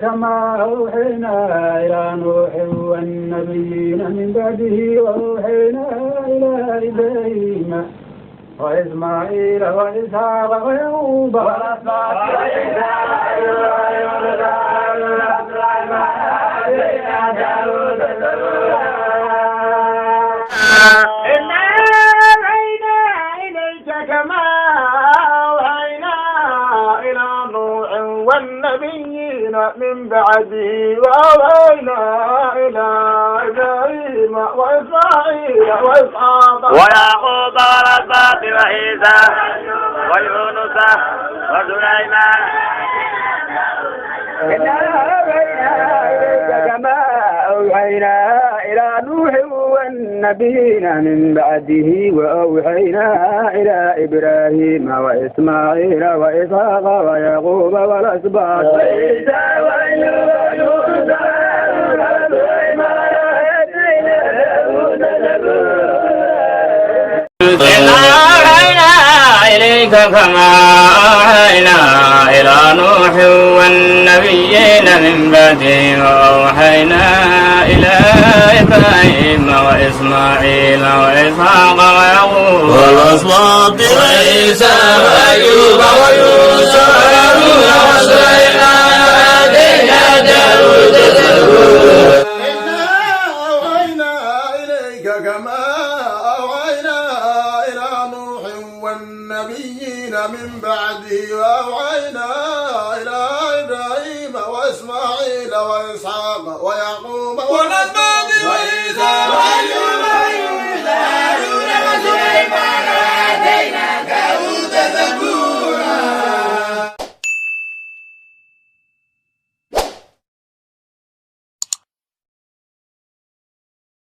كما أوحينا إلى نوح والنبيين من بعده وأوحينا إلى إبراهيم وإسماعيل وإسحاق ويعقوب والأسباط من بعده وأوحينا إلى إبراهيم وإسماعيل وإسحاق ويعقوب والأسباط وعيسى ويونس وسليمان كما أوحينا إلى نوح والنبيين من بعده وأوحينا إلى إبراهيم وإسماعيل وإسحاق ويعقوب والأسباط وعيسى ويونس إليك كما أوحينا إلى نوح والنبيين من بعده وأوحينا إلى إبراهيم وإسماعيل وإسحاق ويعقوب والأسباط وعيسى وأيوب ويونس وهارون وسليمان وآتينا داود زبورا. إنا أوحينا إليك كما أوحينا إلى نوح والنبيين من بعده وأوحينا إلى إبراهيم وإسماعيل وإسحاق